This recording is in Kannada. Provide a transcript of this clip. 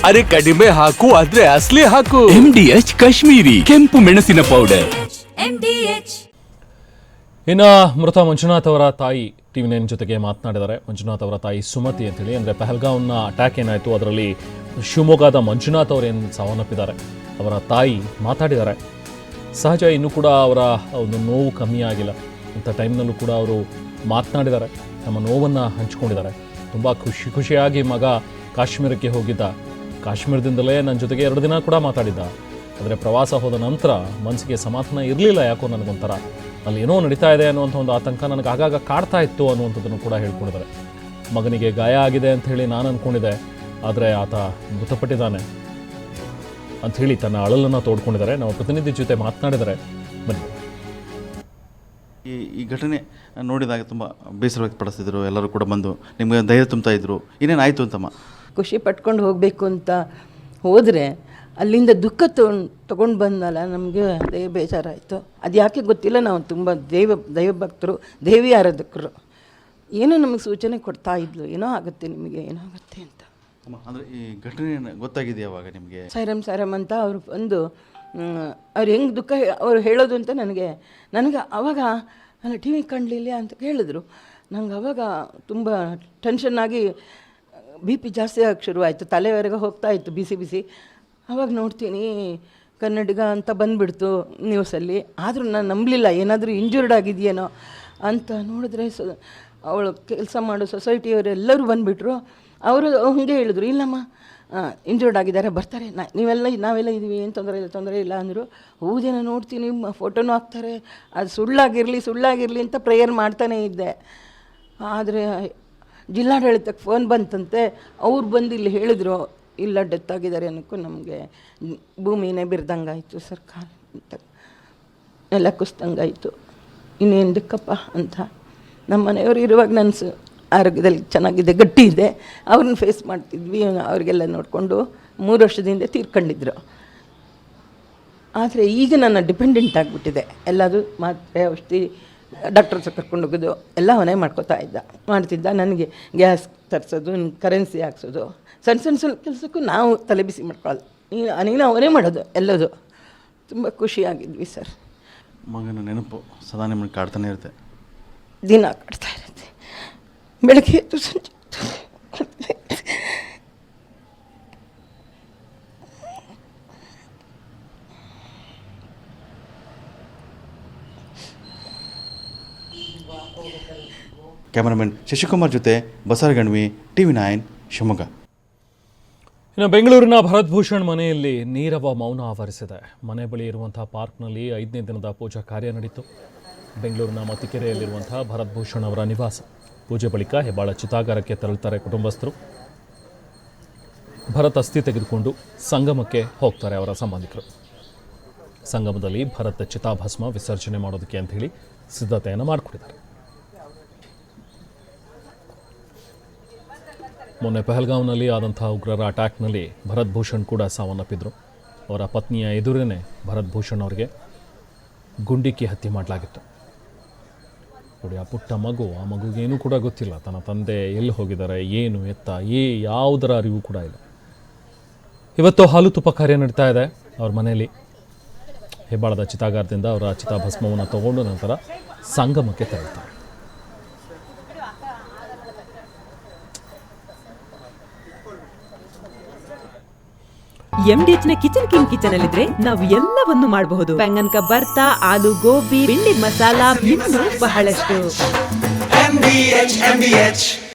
ಅರೆ ಕಡಿಮೆ ಹಾಕು ಆದ್ರೆ ಅಸಲಿ ಹಾಕು. MDH ಕಾಶ್ಮೀರಿ ಕೆಂಪು ಮೆಣಸಿನ ಪೌಡರ್. ಇನ್ನು ಮೃತ ಮಂಜುನಾಥ್ ಅವರ ತಾಯಿ TV9 ಜೊತೆಗೆ ಮಾತನಾಡಿದ್ದಾರೆ. ಮಂಜುನಾಥ್ ಅವರ ತಾಯಿ ಸುಮತಿ ಅಂತೇಳಿ, ಅಂದರೆ ಪಹಲ್ಗಾವ್ನ ಅಟ್ಯಾಕ್ ಏನಾಯಿತು ಅದರಲ್ಲಿ ಶಿವಮೊಗ್ಗದ ಮಂಜುನಾಥ್ ಅವರೇನು ಸಾವನ್ನಪ್ಪಿದ್ದಾರೆ, ಅವರ ತಾಯಿ ಮಾತಾಡಿದ್ದಾರೆ. ಸಹಜ ಇನ್ನೂ ಕೂಡ ಅವರ ಒಂದು ನೋವು ಕಮ್ಮಿ ಆಗಿಲ್ಲ. ಇಂಥ ಟೈಮ್ನಲ್ಲೂ ಕೂಡ ಅವರು ಮಾತನಾಡಿದ್ದಾರೆ, ನಮ್ಮ ನೋವನ್ನು ಹಂಚ್ಕೊಂಡಿದ್ದಾರೆ. ತುಂಬ ಖುಷಿಯಾಗಿ ಮಗ ಕಾಶ್ಮೀರಕ್ಕೆ ಹೋಗಿದ್ದ, ಕಾಶ್ಮೀರದಿಂದಲೇ ನನ್ನ ಜೊತೆಗೆ 2 ದಿನ ಕೂಡ ಮಾತಾಡಿದ್ದ. ಆದರೆ ಪ್ರವಾಸ ಹೋದ ನಂತರ ಮನಸ್ಸಿಗೆ ಸಮಾಧಾನ ಇರಲಿಲ್ಲ, ಯಾಕೋ ನನಗೊಂಥರ ಅಲ್ಲಿ ಏನೋ ನಡೀತಾ ಇದೆ ಅನ್ನುವಂಥ ಒಂದು ಆತಂಕ ನನಗೆ ಆಗಾಗ ಕಾಡ್ತಾ ಇತ್ತು ಅನ್ನುವಂಥದ್ದನ್ನು ಕೂಡ ಹೇಳ್ಕೊಂಡಿದ್ದಾರೆ. ಮಗನಿಗೆ ಗಾಯ ಆಗಿದೆ ಅಂತ ಹೇಳಿ ನಾನು ಅಂದ್ಕೊಂಡಿದ್ದೆ, ಆದರೆ ಆತ ಮೃತಪಟ್ಟಿದ್ದಾನೆ ಅಂಥೇಳಿ ತನ್ನ ಅಳಲನ್ನು ತೋಡ್ಕೊಂಡಿದ್ದಾರೆ. ನಮ್ಮ ಪ್ರತಿನಿಧಿ ಜೊತೆ ಮಾತನಾಡಿದ್ದಾರೆ, ಬನ್ನಿ. ಈ ಘಟನೆ ನೋಡಿದಾಗ ತುಂಬ ಬೇಸರ ವ್ಯಕ್ತಪಡಿಸ್ತಿದ್ರು, ಎಲ್ಲರೂ ಕೂಡ ಬಂದು ನಿಮಗೆ ಧೈರ್ಯ ತುಂಬ್ತಾ ಇದ್ರು. ಏನೇನಾಯಿತು ಅಂತಮ್ಮ? ಖುಷಿ ಪಟ್ಕೊಂಡು ಹೋಗಬೇಕು ಅಂತ ಹೋದರೆ ಅಲ್ಲಿಂದ ದುಃಖ ತೊಗೊಂಡು ಬಂದಲ್ಲ, ನಮಗೆ ಅದೇ ಬೇಜಾರಾಯಿತು. ಅದು ಯಾಕೆ ಗೊತ್ತಿಲ್ಲ, ನಾವು ತುಂಬ ದೈವಭಕ್ತರು, ದೇವಿ ಆರಾಧಕರು. ಏನೋ ನಮಗೆ ಸೂಚನೆ ಕೊಡ್ತಾ ಇದ್ಲು, ಏನೋ ಆಗುತ್ತೆ ನಿಮಗೆ, ಏನಾಗುತ್ತೆ ಅಂತ. ಅಂದರೆ ಈ ಘಟನೆ ಗೊತ್ತಾಗಿದೆ ಯಾವಾಗ ನಿಮಗೆ? ಸಾರಮ್ ಅಂತ ಅವರು ಬಂದು ಅವ್ರು ಹೆಂಗೆ ದುಃಖ ಅವ್ರು ಹೇಳೋದು ಅಂತ ನನಗೆ ಆವಾಗ ಅಲ್ಲ TV ಕಾಣಲಿಲ್ಲ ಅಂತ ಹೇಳಿದ್ರು. ನಂಗೆ ಆವಾಗ ತುಂಬ ಟೆನ್ಷನ್ನಾಗಿ BP ಜಾಸ್ತಿ ಆಗಿ ಶುರುವಾಯಿತು, ತಲೆವರೆಗೆ ಹೋಗ್ತಾ ಇತ್ತು ಬಿಸಿ. ಆವಾಗ ನೋಡ್ತೀನಿ ಕನ್ನಡಿಗ ಅಂತ ಬಂದುಬಿಡ್ತು ನ್ಯೂಸಲ್ಲಿ. ಆದರೂ ನಾನು ನಂಬಲಿಲ್ಲ, ಏನಾದರೂ ಇಂಜೂರ್ಡ್ ಆಗಿದೆಯೇನೋ ಅಂತ. ನೋಡಿದ್ರೆ ಅವಳು ಕೆಲಸ ಮಾಡೋ ಸೊಸೈಟಿಯವರೆಲ್ಲರೂ ಬಂದುಬಿಟ್ರು. ಅವರು ಹಾಗೆ ಹೇಳಿದ್ರು, ಇಲ್ಲಮ್ಮ ಇಂಜೂರ್ಡ್ ಆಗಿದ್ದಾರೆ, ಬರ್ತಾರೆ, ನಾವೆಲ್ಲ ಇದ್ದೀವಿ, ಏನು ತೊಂದರೆ ಇಲ್ಲ ಅಂದರು. ಹೌದೇನೋ ನೋಡ್ತೀನಿ, ಫೋಟೋನೂ ಹಾಕ್ತಾರೆ, ಅದು ಸುಳ್ಳಾಗಿರಲಿ ಅಂತ ಪ್ರೇಯರ್ ಮಾಡ್ತಾನೇ ಇದ್ದೆ. ಆದರೆ ಜಿಲ್ಲಾಡಳಿತಕ್ಕೆ ಫೋನ್ ಬಂತಂತೆ, ಅವ್ರು ಬಂದು ಇಲ್ಲಿ ಹೇಳಿದ್ರು ಇಲ್ಲ ಡೆತ್ ಆಗಿದ್ದಾರೆ ಅನ್ನೋಕ್ಕೂ ನಮಗೆ ಭೂಮಿನೇ ಬಿರ್ದಂಗಾಯಿತು, ಸರ್ಕಾರ ಅಂತ ಎಲ್ಲ ಕುಸ್ದಂಗಾಯಿತು. ಇನ್ನೇನು ದಿಕ್ಕಪ್ಪ ಅಂತ. ನಮ್ಮ ಮನೆಯವರು ಇರುವಾಗ ನನ್ನ ಆರೋಗ್ಯದಲ್ಲಿ ಚೆನ್ನಾಗಿದೆ, ಗಟ್ಟಿ ಇದೆ, ಅವ್ರನ್ನ ಫೇಸ್ ಮಾಡ್ತಿದ್ವಿ. ಅವ್ರಿಗೆಲ್ಲ ನೋಡಿಕೊಂಡು 3 ವರ್ಷದಿಂದ ತೀರ್ಕೊಂಡಿದ್ರು. ಆದರೆ ಈಗ ನನ್ನ ಡಿಪೆಂಡೆಂಟ್ ಆಗಿಬಿಟ್ಟಿದೆ. ಎಲ್ಲದು ಮಾತ್ರೆ ಔಷಧಿ ಡಾಕ್ಟರ್ ಹತ್ರ ಕರ್ಕೊಂಡು ಹೋಗೋದು ಎಲ್ಲ ಅವನೇ ಮಾಡ್ತಿದ್ದ. ನನಗೆ ಗ್ಯಾಸ್ ತರಿಸೋದು, ಕರೆನ್ಸಿ ಹಾಕ್ಸೋದು, ಸಣ್ಣ ಕೆಲಸಕ್ಕೂ ನಾವು ತಲೆ ಬಿಸಿ ಮಾಡ್ಕೊಳ್ಳೋದು, ನೀನು ಅವನೇ ಮಾಡೋದು ಎಲ್ಲದು. ತುಂಬ ಖುಷಿಯಾಗಿದ್ವಿ ಸರ್. ಮಗನ ನೆನಪು ಸದಾ ನಿಮ್ಮನ್ನು ಕಾಡ್ತಾನೆ ಇರುತ್ತೆ, ದಿನ ಕಾಡ್ತಾ ಇರುತ್ತೆ, ಬೆಳಗ್ಗೆ ಎದ್ದು ಸಂಜೆ. ಕ್ಯಾಮರಾಮನ್ ಶಶಿಕುಮಾರ್ ಜೊತೆ ಬಸವಗಣ್ವಿ, TV9 ಶಿವಮೊಗ್ಗ. ಇನ್ನು ಬೆಂಗಳೂರಿನ ಭರತ್ ಭೂಷಣ್ ಮನೆಯಲ್ಲಿ ನೀರವ ಮೌನ ಆವರಿಸಿದೆ. ಮನೆ ಬಳಿ ಇರುವಂತಹ ಪಾರ್ಕ್ನಲ್ಲಿ 5ನೇ ದಿನದ ಪೂಜಾ ಕಾರ್ಯ ನಡೆಯಿತು. ಬೆಂಗಳೂರಿನ ಮತ್ತಿಕೆರೆಯಲ್ಲಿರುವಂತಹ ಭರತ್ ಭೂಷಣ್ ಅವರ ನಿವಾಸ. ಪೂಜೆ ಬಳಿಕ ಹೆಬ್ಬಾಳ ಚಿತಾಗಾರಕ್ಕೆ ತೆರಳುತ್ತಾರೆ ಕುಟುಂಬಸ್ಥರು. ಭರತ್ ಅಸ್ಥಿ ತೆಗೆದುಕೊಂಡು ಸಂಗಮಕ್ಕೆ ಹೋಗ್ತಾರೆ ಅವರ ಸಂಬಂಧಿಕರು. ಸಂಗಮದಲ್ಲಿ ಭರತ್ ಚಿತಾಭಸ್ಮ ವಿಸರ್ಜನೆ ಮಾಡೋದಕ್ಕೆ ಅಂತ ಹೇಳಿ ಸಿದ್ಧತೆಯನ್ನು ಮಾಡಿಕೊಂಡಿದ್ದಾರೆ. ಮೊನ್ನೆ ಪಹಲ್ಗಾವ್ನಲ್ಲಿ ಆದಂತಹ ಉಗ್ರರ ಅಟ್ಯಾಕ್ನಲ್ಲಿ ಭರತ್ ಭೂಷಣ್ ಕೂಡ ಸಾವನ್ನಪ್ಪಿದ್ರು. ಅವರ ಪತ್ನಿಯ ಎದುರೇನೆ ಭರತ್ ಭೂಷಣ್ ಅವರಿಗೆ ಗುಂಡಿಕ್ಕಿ ಹತ್ಯೆ ಮಾಡಲಾಗಿತ್ತು. ನೋಡಿ, ಆ ಪುಟ್ಟ ಮಗು, ಆ ಮಗುಗೇನೂ ಕೂಡ ಗೊತ್ತಿಲ್ಲ ತನ್ನ ತಂದೆ ಎಲ್ಲಿ ಹೋಗಿದ್ದಾರೆ, ಏನು ಎತ್ತ ಯಾವುದರ ಅರಿವು ಕೂಡ ಇಲ್ಲ. ಇವತ್ತು ಹಾಲು ತುಪ್ಪ ಕಾರ್ಯ ನಡೀತಾ ಇದೆ ಅವ್ರ ಮನೆಯಲ್ಲಿ. ಹೆಬ್ಬಾಳದ ಚಿತಾಗಾರದಿಂದ ಅವರ ಚಿತಾಭಸ್ಮವನ್ನು ತಗೊಂಡು ನಂತರ ಸಂಗಮಕ್ಕೆ ತೆರಳುತ್ತಾರೆ. MDH ನ ಕಿಚನ್ ಅಲ್ಲಿದ್ರೆ ನಾವು ಎಲ್ಲವನ್ನು ಮಾಡಬಹುದು. ಬೆಂಗನ್ ಕ ಬರ್ತಾ, ಆಲೂ ಗೋಬಿ, ಭಿಂಡಿ ಮಸಾಲಾ, ಇನ್ನೂ ಬಹಳಷ್ಟು.